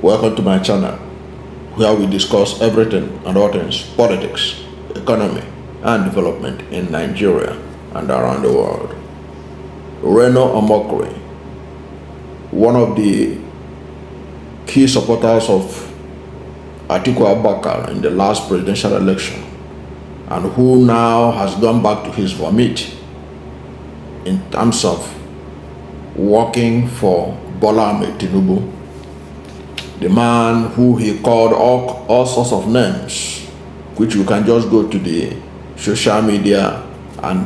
Welcome to my channel, where we discuss everything and all things politics, economy, and development in Nigeria and around the world. Reno Omokri, one of the key supporters of Atiku Abubakar in the last presidential election, and who now has gone back to his vomit in terms of working for Bola Tinubu, the man who he called all sorts of names, which you can just go to the social media and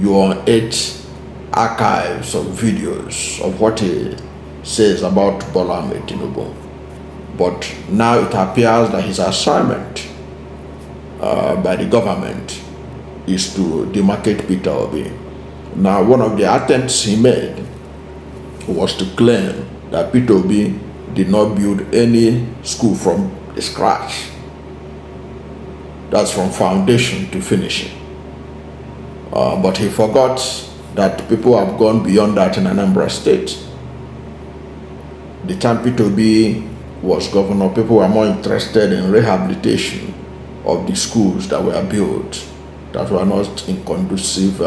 you unearth archives of videos of what he says about Bola Tinubu. But now it appears that his assignment by the government is to demarcate Peter Obi. Now, one of the attempts he made was to claim that Peter Obi did not build any school from the scratch. That's from foundation to finishing. But he forgot that people have gone beyond that in Anambra State. The time Peter Obi was governor, people were more interested in rehabilitation of the schools that were built that were not in conducive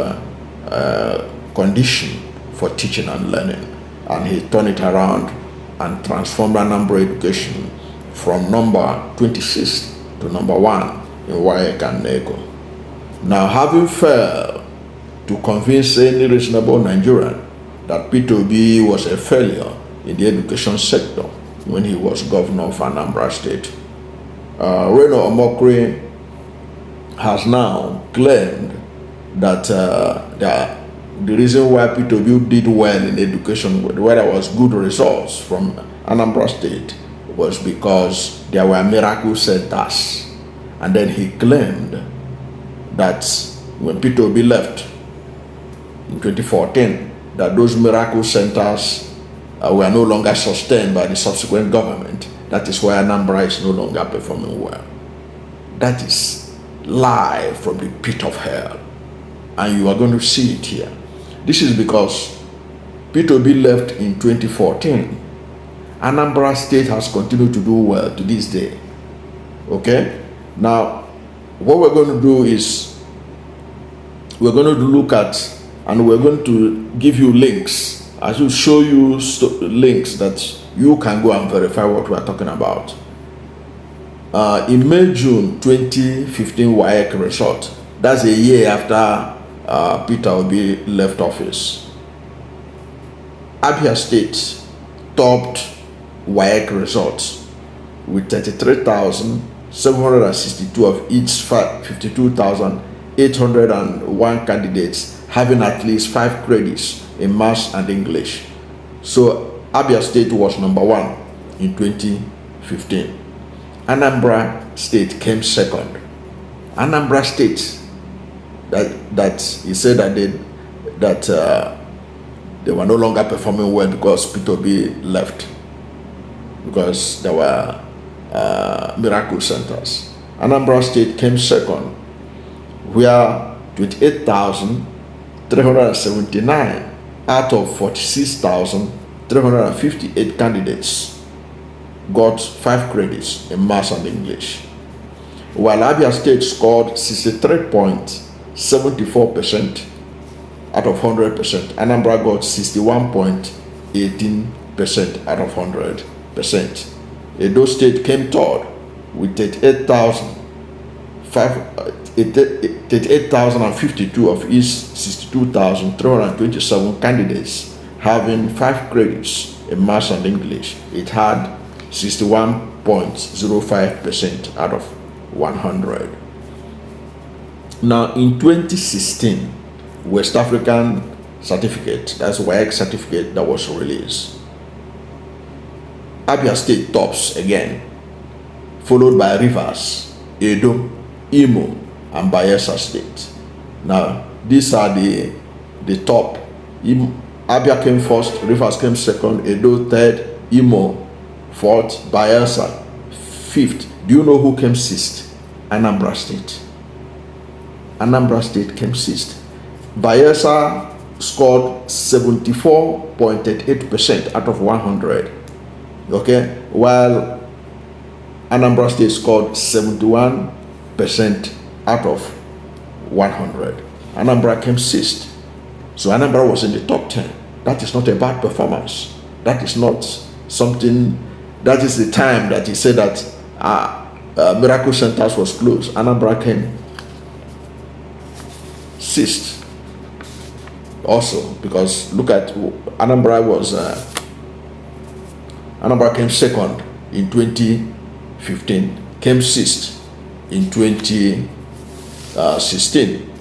condition for teaching and learning. And he turned it around and transformed Anambra education from number 26 to number 1 in WAEC and NECO. Now, having failed to convince any reasonable Nigerian that Peter Obi was a failure in the education sector when he was governor of Anambra State, Reno Omokri has now claimed that the reason why Peter Obi did well in education, where there was good results from Anambra State, was because there were miracle centers. And then he claimed that when Peter Obi left in 2014, that those miracle centers were no longer sustained by the subsequent government. That is why Anambra is no longer performing well. That is lie from the pit of hell. And you are going to see it here. This is because Peter Obi left in 2014. Anambra State has continued to do well to this day. Okay? Now, what we're going to do is we're going to look at, and we're going to give you links. I will show you links that you can go and verify what we are talking about. In May-June 2015 WAEC result, that's a year after Peter Obi left office, Abia State topped WAEC results with 33,762 of its 52,801 candidates having at least 5 credits in Maths and English. So Abia State was number 1 in 2015. Anambra State came second. Anambra State, that he said that they were no longer performing well because Peter Obi left, because there were miracle centers. Anambra State came second, where 28,379 out of 46,358 candidates got 5 credits in Maths and English, while Abia State scored 63.74% out of 100%. Anambra got 61.18% out of 100%. Edo State came third with 38,052 of its 62,327 candidates having 5 credits in Maths and English. It had 61.05% out of 100. Now, in 2016, West African certificate, that's WAEC certificate, that was released. Abia State tops again, followed by Rivers, Edo, Imo, and Bayelsa State. Now, these are the top. Abia came first, Rivers came second, Edo third, Imo fourth, Bayelsa fifth. Do you know who came sixth? Anambra State. Anambra State came sixth. Bayelsa scored 74.88% out of 100. Okay, while Anambra State scored 71% out of 100. Anambra came sixth. So Anambra was in the top 10. That is not a bad performance. That is not something, that is the time that he said that Miracle Centers was closed. Anambra came sixth. Also, because look at Anambra came second in 2015, came sixth in 2016. In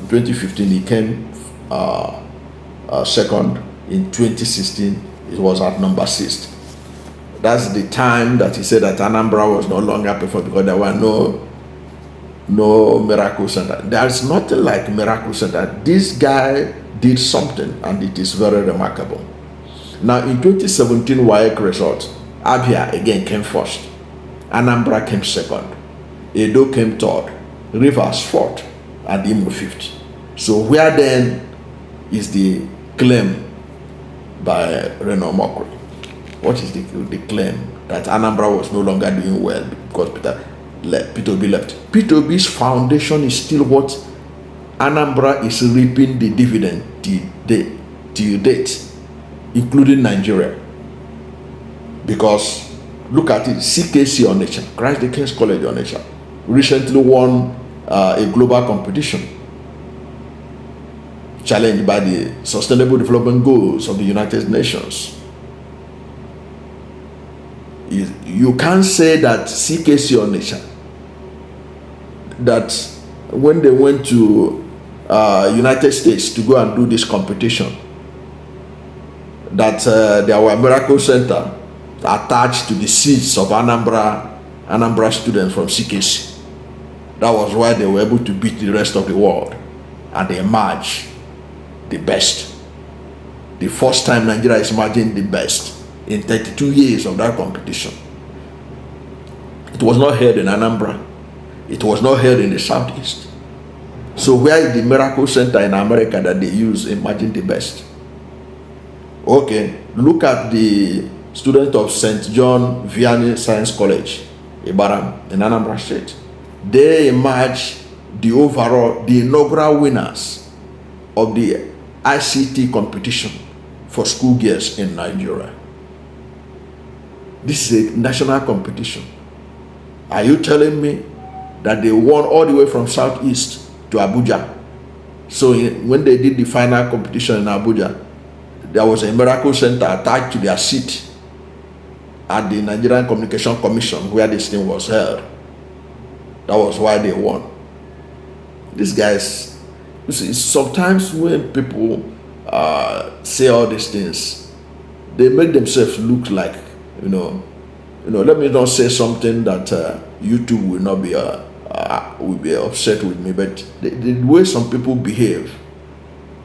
2015 he came second. In 2016 it was at number 6. That's the time that he said that Anambra was no longer preferred because there were no miracle center. There's nothing like miracle center. This guy did something and it is very remarkable. Now in 2017 WAEC result, Abia again came first, Anambra came second, Edo came third, Rivers fourth, and Imo fifth. So where then is the claim by Reno Omokri? What is the claim that Anambra was no longer doing well because Peter Obi left? Peter Obi's foundation is still what Anambra is reaping the dividend till date, including Nigeria. Because look at it, CKC Onitsha, Christ the King's College Onitsha, recently won a global competition challenged by the Sustainable Development Goals of the United Nations. You can't say that CKC Onitsha, that when they went to United States to go and do this competition, that there were miracle center attached to the seats of Anambra students from CKC. That was why they were able to beat the rest of the world and they emerged the best. The first time Nigeria is emerging the best in 32 years of that competition. It was not held in Anambra. It was not held in the Southeast. So where is the miracle center in America that they use emerging the best? Okay, look at the student of St. John Vianney Science College, Ibaram, in Anambra State. They emerged the inaugural winners of the ICT competition for school girls in Nigeria. This is a national competition. Are you telling me that they won all the way from Southeast to Abuja? So when they did the final competition in Abuja, there was a miracle center attached to their seat at the Nigerian Communication Commission where this thing was held. That was why they won. These guys, you see, sometimes when people say all these things, they make themselves look like, let me not say something that YouTube will not be will be upset with me, but the way some people behave,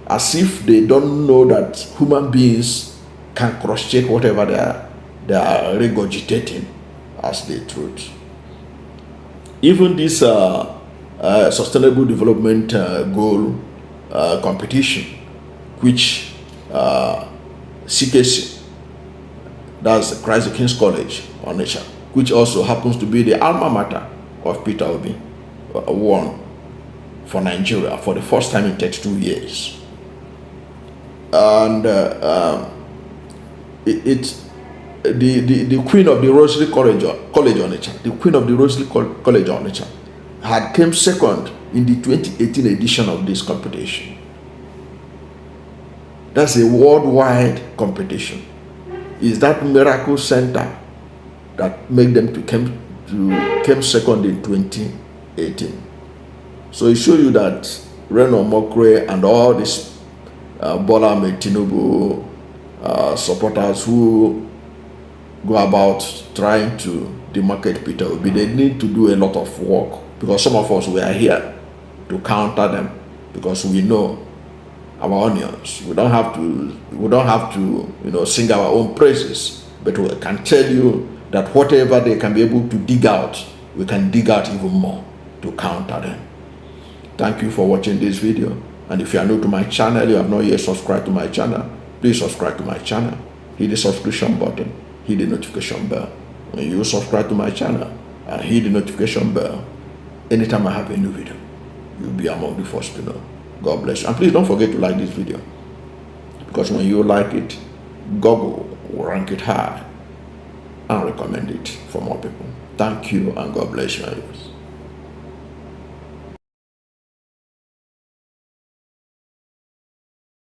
as if they don't know that human beings can cross-check whatever they are regurgitating as the truth. Even this Sustainable Development Goal competition, which CKC, that's Christ the King's College Onitsha, which also happens to be the alma mater of Peter Obi, won for Nigeria for the first time in 32 years. And the Queen of the Rosary College Onitsha, the Queen of the Rosary College Onitsha, had came second in the 2018 edition of this competition. That's a worldwide competition. Is that miracle center that made them to came second in 2018. So it shows you that Reno Omokri and all these Bola Tinubu supporters who go about trying to demarcate Peter Obi, they need to do a lot of work, because some of us, we are here to counter them, because we know our onions. We don't have to sing our own praises, but we can tell you that whatever they can be able to dig out, we can dig out even more to counter them. Thank you for watching this video. And if you are new to my channel, you have not yet subscribed to my channel, please subscribe to my channel. Hit the subscription button hit the notification bell. When you subscribe to my channel and hit the notification bell, anytime I have a new video, you'll be among the first to know. God bless you. And please don't forget to like this video, because when you like it, Google will rank it high and recommend it for more people. Thank you, and God bless you.